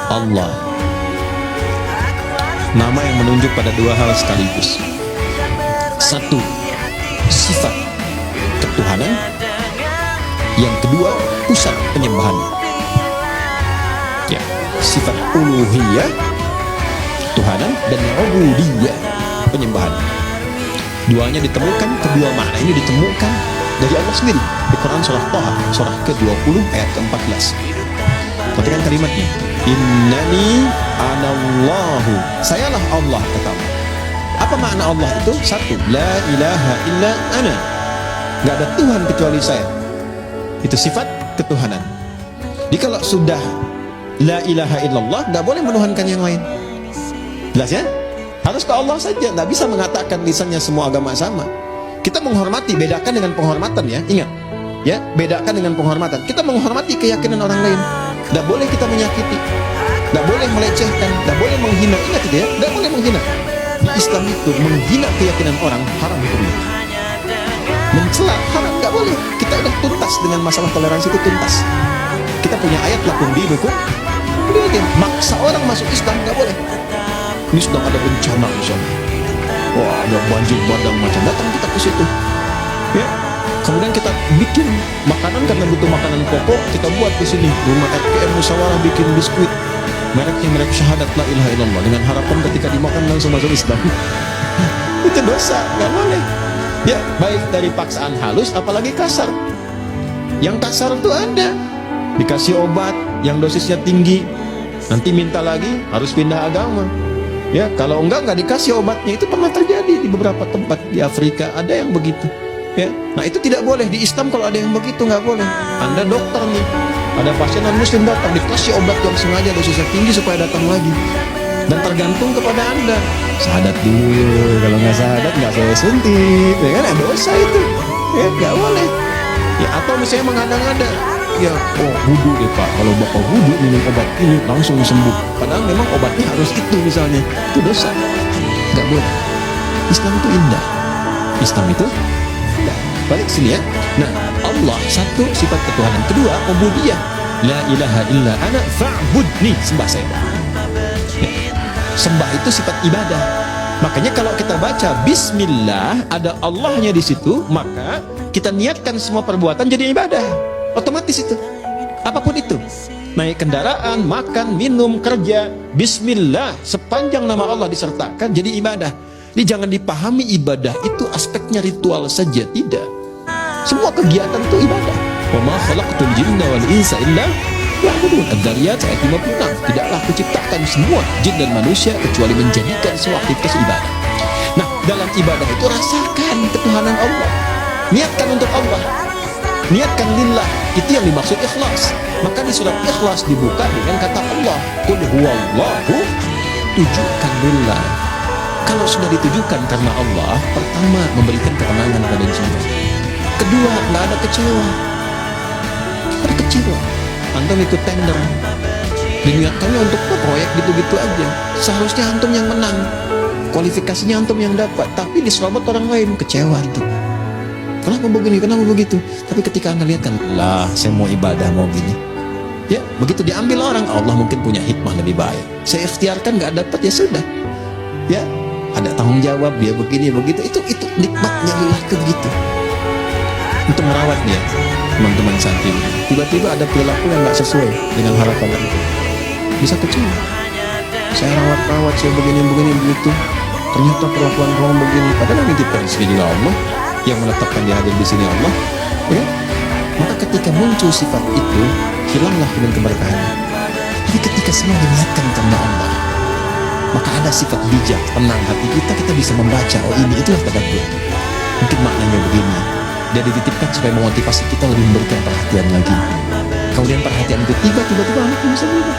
Allah. Nama yang menunjuk pada dua hal sekaligus. Satu, sifat ketuhanan. Yang kedua, pusat penyembahan. Ya, sifat uluhiyah, ketuhanan, dan ubudiyah, penyembahan. Duanya ditemukan, kedua makna ini ditemukan dari Allah sendiri di Quran surah Thaha, surah ke-20 ayat ke-14. Perhatikan kalimatnya. Innani anallahu. Sayalah Allah, kata Allah. Apa makna Allah itu? Satu, la ilaha illa ana. Gak ada Tuhan kecuali saya. Itu sifat ketuhanan. Jadi kalau sudah la ilaha illallah, gak boleh menuhankan yang lain. Jelas ya? Harus ke Allah saja. Gak bisa mengatakan lisannya semua agama sama. Kita menghormati, bedakan dengan penghormatan ya. Ingat ya, bedakan dengan penghormatan. Kita menghormati keyakinan orang lain. Gak boleh kita menyakiti, gak boleh melecehkan, gak boleh menghina. Ingat itu ya, gak boleh menghina. Di Islam itu menghina keyakinan orang haram hukumnya. Mencela haram, gak boleh. Kita udah tuntas dengan masalah toleransi, itu tuntas. Kita punya ayat lakum dinukum waliya. Maksa orang masuk Islam gak boleh. Ini sedang ada bencana misalnya, wah ada banjir bandang macam, datang kita ke situ ya. Kemudian kita bikin makanan karena butuh makanan pokok, kita buat di sini rumah RKM Musyawarah, bikin biskuit mereknya merek syahadat la ilaha illallah, dengan harapan ketika dimakan langsung masuk Islam. Itu dosa, nggak boleh ya, baik dari paksaan halus apalagi kasar. Yang kasar itu ada dikasih obat yang dosisnya tinggi, nanti minta lagi harus pindah agama ya. Kalau enggak dikasih obatnya. Itu pernah terjadi di beberapa tempat di Afrika, ada yang begitu ya. Nah itu tidak boleh di Islam. Kalau ada yang begitu nggak boleh. Anda dokter nih, ada pasien non muslim datang, dikasih obat yang sengaja dosisnya tinggi supaya datang lagi, dan tergantung kepada Anda. Syahadat dulu, kalau nggak syahadat nggak saya suntik ya kan, ada dosa itu ya, nggak boleh ya. Atau misalnya mengada-ngada ya, oh wudu deh pak, kalau bapak wudu minum obat ini langsung sembuh, padahal memang obatnya harus itu misalnya. Itu dosa, nggak boleh. Islam itu indah, Islam itu indah. Balik sini ya. Nah, Allah satu, sifat ketuhanan. Kedua, ubudiyah, la ilaha illa ana fa'budni, sembah saya ya. Sembah itu sifat ibadah. Makanya kalau kita baca bismillah, ada Allahnya di situ, maka kita niatkan semua perbuatan jadi ibadah. Otomatis itu, apapun itu, naik kendaraan, makan, minum, kerja, bismillah, sepanjang nama Allah disertakan jadi ibadah. Jadi jangan dipahami ibadah itu aspeknya ritual saja, tidak. Semua kegiatan itu ibadah. Wa ma khalaqtul jinna wal insa illa liya'budun. Adz-Dzariyat ayat 56. Tidaklah aku ciptakan semua jin dan manusia kecuali menjadikan semua aktivitas ibadah. Nah, dalam ibadah itu rasakan ketuhanan Allah. Niatkan untuk Allah. Niatkan lillah, itu yang dimaksud ikhlas. Maka di surat Ikhlas dibuka dengan kata Allah, qul huwallahu, tujukan lillah. Kalau sudah ditujukan karena Allah, pertama memberikan ketenangan pada jiwa. Kedua, nggak ada kecewa. Nggak ada kecewa. Antum ikut tender, diniatkannya untuk proyek gitu-gitu aja. Seharusnya antum yang menang, kualifikasinya antum yang dapat, tapi diserobot orang lain, kecewa antum. Kenapa begini, kenapa begitu? Tapi ketika Anda lihat kan, lah saya mau ibadah, mau gini ya, begitu diambil orang, Allah mungkin punya hikmah lebih baik. Saya ikhtiarkan nggak dapat, ya sudah ya, ada tanggung jawab, dia begini begitu. Itu nikmatnya lillah begitu. Untuk merawat dia, teman-teman santri, tiba-tiba ada perilaku yang nggak sesuai dengan harapan itu, bisa kecewa. Saya rawat, saya begini begitu, ternyata perlakuan kamu begini, padahal yang dititipkan di sini Allah, yang menetapkan dia hadir di sini Allah ya. Maka ketika muncul sifat itu, hilanglah dengan keberkahannya. Tapi ketika semua diniatkan karena Allah, maka ada sifat bijak, tenang hati kita bisa membaca, oh ini itulah tadabbur. Mungkin maknanya begini, dia dititipkan supaya memotivasi kita lebih memberikan perhatian lagi. Kemudian perhatian itu tiba-tiba anak bisa berubah.